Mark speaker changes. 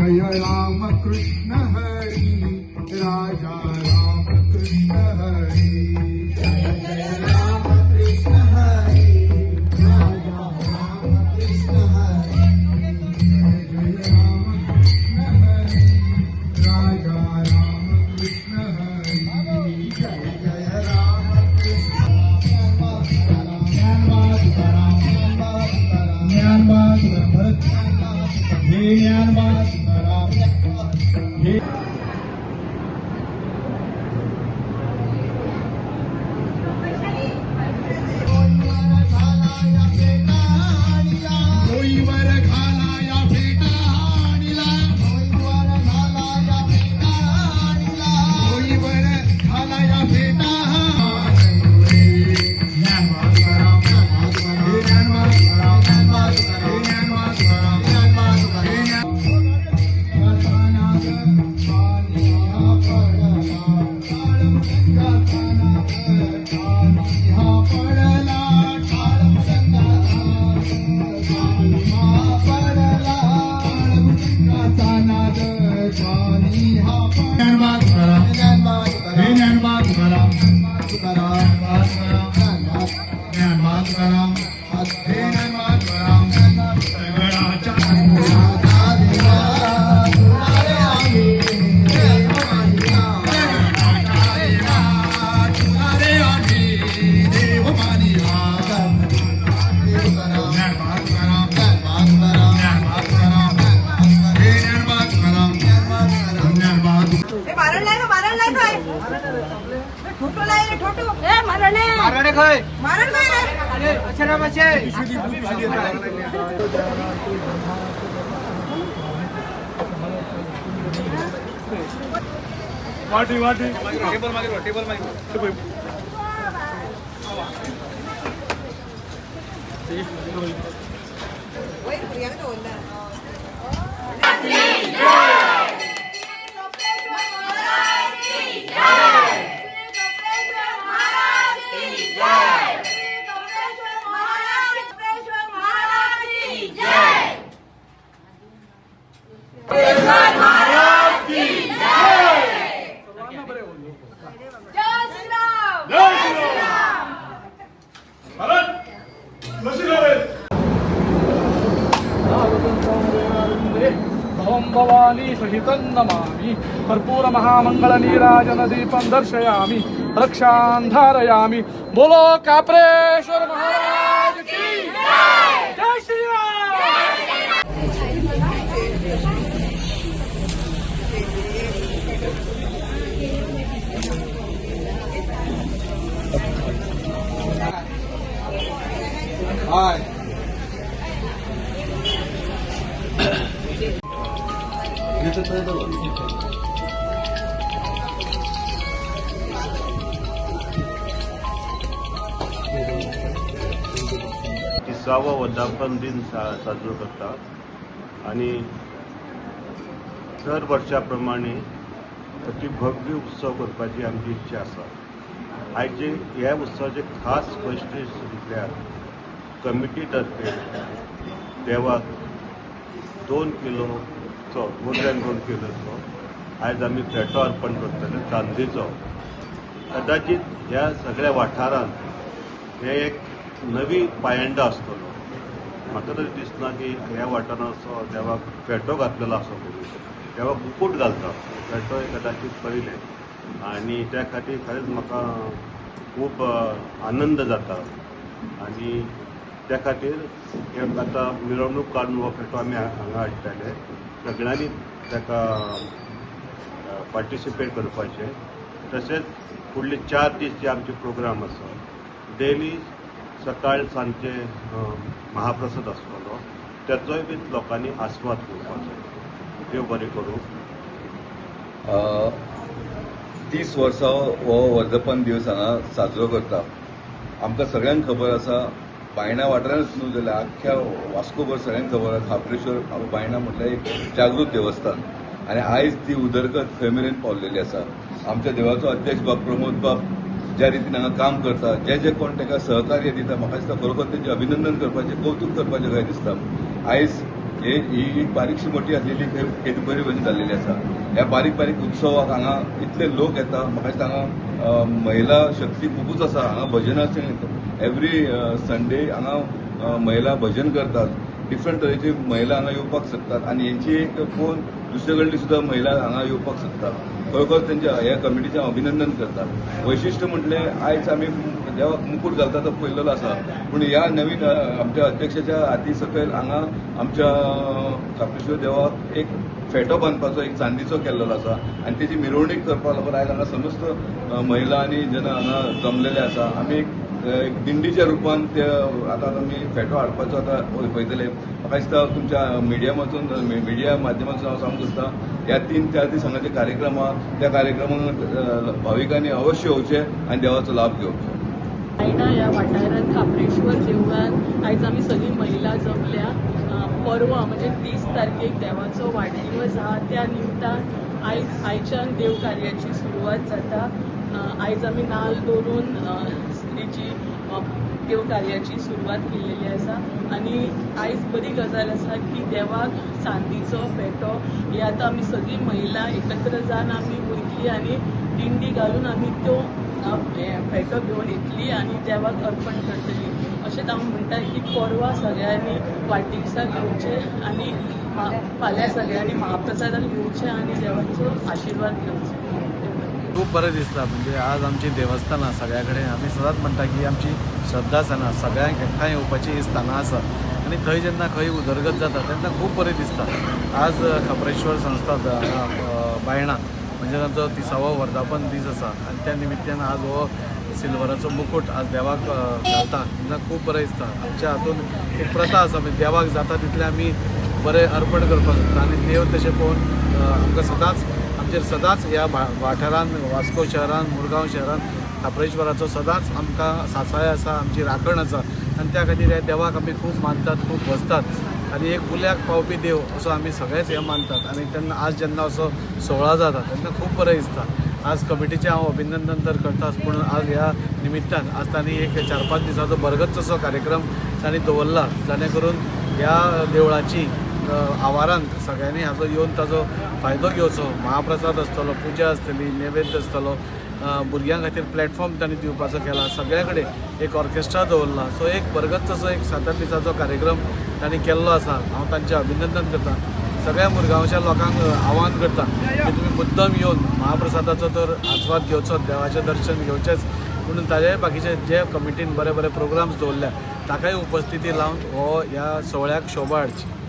Speaker 1: जय राम कृष्ण हरी राजा राम कृष्ण हरी जय जय राम कृष्ण हरी राजा राम कृष्ण हरी जय जय राम कृष्ण हरी राजा राम कृष्ण हरी जय जय राम कृष्ण ज्ञानवाद भरत हे ज्ञानवाद हे डोईवर घालाया फेटा आणिला डोईवर घालाया फेटा आणिला डोईवर घालाया फेटा ज्ञानवाद राम हे ज्ञानवाद राम ज्ञानवाद राम ज्ञानवाद
Speaker 2: मारणे खाय मारण मारे अच्छा बच्चे वाटी वाटी टेबल मागे भवानी सहितं नमामि कर्पूर महामंगल नीराजन दीपं दर्शयामि रक्षां धारयामि बोलो काप्रेश्वर महाराज की जय जय श्री राम
Speaker 1: हाय
Speaker 3: 30वा वर्धापन दिन साजरो करतात आणि दर वर्षाप्रमाणे अति भव्य उत्सव करपाची आमची इच्छा आसा. आयज ह्या उत्सवाचे खास वैशिश्ट्य म्हटल्यार कमिटी तर्फे देवाक 2 किलोचो मोदल्यान 2 किलोचो आयज आमी फेटो अर्पण करतले चांदीचो. कदाचित ह्या सगळ्या वाठारांत हे एक नवी पायंडा आसतलो. म्हाका तरी दिसना की ह्या वाठारांत असो देवाक फेटो घातलेलो आसो म्हणून. देवाक मुकुट घालता फेटो हे कदाचित पयलें आनी त्या खातीर खरेंच म्हाका खूब आनंद जाता आनी त्या खातीर आतां मिरवणूक काडून हो फेटो आमी हांगा हाडटले. सगळ्यांनी ताका पार्टिसिपेट करपाचें. तशेंच फुडले 4 दीस जे आमचे प्रोग्राम आसा डेली सकाळ सांजचे महाप्रसाद आसतलो त्याचोय बी लोकांनी आस्वाद घेवपाचो. देव बरें करूं.
Speaker 4: 30 वर्सां हो वर्धापन दीस हांगा साजरो करता. आमकां सगळ्यांक खबर आसा बायणा वाठारांत न्हू जाल्यार आख्ख्या वास्कोभर सगळ्यांक खबर आसा खापरेश्वर बायणा म्हटल्यार एक जागृत देवस्थान आनी आयज ती उदरगत खंय मेरेन पावलेली आसा. आमच्या देवाचो अध्यक्ष बाब प्रमोद बाब ज्या रितीन हांगा काम करता जे कोण ताका सहकार्य दिता म्हाका दिसता खरोखर तेंचें अभिनंदन करपाचें कौतुक करपाचें कशें दिसता. आयज ही बारीकशी मोठी असलेली खेप बरी बरी जाल्लेली आसा. ह्या बारीक बारीक उत्सवाक हांगा इतले लोक येता. म्हाका दिसता हांगा महिला शक्ती खूबच आसा. हांगा भजनाचे एवरी संडे हांगा महिला भजन करतात. डिफरंट तरेची महिला हांगा येवपाक शकतात आनी हेंची एक पळोवन दुसरे कडली सुद्धा महिला हांगा येवपाक शकतात. खरोखर त्यांच्या ह्या कमिटीचें अभिनंदन करता. वैशिश्ट्य म्हटलें आयज आमी देवाक मुकुट घालता तो पळयल्लो आसा, पूण ह्या नवीन आमच्या अध्यक्षाच्या हाती सकयल हांगा आमच्या काप्रेश्वर देवाक एक फेटो बांदपाचो एक चांदीचो केल्लो आसा आनी तेची मिरवणूक करपा लागून आयज हांगा समस्त महिला आनी जन हांगा जमलेले आसा. आमी एक दिंडीच्या रुपान ते आतां आमी फेटो हाडपाचो आतां पळयतले. म्हाका दिसता तुमच्या मिडिया माध्यमांतून हांव सांगूंक सोदतां ह्या 3-4 दीस हांगाचे कार्यक्रम आहा त्या कार्यक्रमाक भाविकांनी अवश्य येवचे आनी देवाचो लाभ घेवचो.
Speaker 5: बायणा ह्या वाठारांत काप्रेश्वर देवळान आयज आमी सगळी महिला जमल्या. परवा म्हणजे 30 तारखेक देवाचो वाडदिवस आहा त्या निमतान आयच्यान देव कार्याची सुरवात जाता. आयज आमी नाल्ल दवरून तेची देव कार्याची सुरवात केल्लेली आसा आनी आयज बरी गजाल आसा की देवाक चांदीचो फेटो हे आतां आमी सगळी महिला एकत्र जावन आमी वयतली आनी दिंडी घालून आमी त्यो फेटो घेवन येतली आनी देवाक अर्पण करतली. अशें हांव म्हणटा की परवा सगळ्यांनी वाडदिवसाक येवचे आनी फाल्यां सगळ्यांनी महाप्रसादाक येवचे आनी देवाचो आशिर्वाद घेवचो.
Speaker 6: खूप बरें दिसता. म्हणजे आज आमची देवस्थानां सगळ्या कडेन आमी सदांच म्हणटा की आमची श्रद्धास्थानां सगळ्यांक एकठांय येवपाची ही स्थानां आसा आनी थंय जेन्ना खंय उदरगत जाता तेन्ना खूब बरें दिसता. आज काप्रेश्वर संस्था बायणा म्हणजे तांचो 30वो वर्धापन दीस आसा आनी त्या निमित्यान आज हो सिल्वराचो मुकुट आज देवाक घालता तेन्ना खूब बरें दिसता. आमच्या हातूंत एक प्रथा आसा म्हणजे देवाक जाता तितलें आमी बरें अर्पण करपाक शकता आनी देव तशें पळोवन आमकां सदांच ह्या वाठारांत वास्को शहरान मुरगांव शहरान काप्रेश्वराचो सदांच आमकां सासाय आसा आमची राखण आसा आनी त्या खातीर ह्या देवाक आमी खूब मानतात खूब बसतात आनी एक उल्याक पावपी देव असो आमी सगळेच हे मानतात. आनी तेन्ना आज जेन्ना असो सोहळा जाता तेन्ना खूब बरें दिसता. आज कमिटीचें हांव अभिनंदन तर करताच पूण आज ह्या निमित्तान आज तांणी एक 4-5 दिसाचो बरगत असो कार्यक्रम तांणी दवरला जाणे करून ह्या देवळाची आवारांत सगळ्यांनी हाजो येवन ताजो फायदो घेवचो. महाप्रसाद आसतलो, पुजा आसतली, नैवेद्य आसतलो, भुरग्यां खातीर प्लॅटफॉर्म तांणी दिवपाचो केला. सगळ्या कडेन एक ऑर्केस्ट्रा दवरला. सो एक बरगतचो एक 7-8 दिसाचो कार्यक्रम तांणी केल्लो आसा. हांव तांचें अभिनंदन करतां. सगळ्या मुरगांवच्या लोकांक आवाहन करता की तुमी मुद्दम येवन महाप्रसादाचो तर आस्वाद घेवचो, देवाचें दर्शन घेवचेंच पूण ताजे बाकीचे जे कमिटीन बरे बरे प्रोग्राम्स दवरल्या ताकाय उपस्थिती लावन हो ह्या सोहळ्याक शोभा हाडची.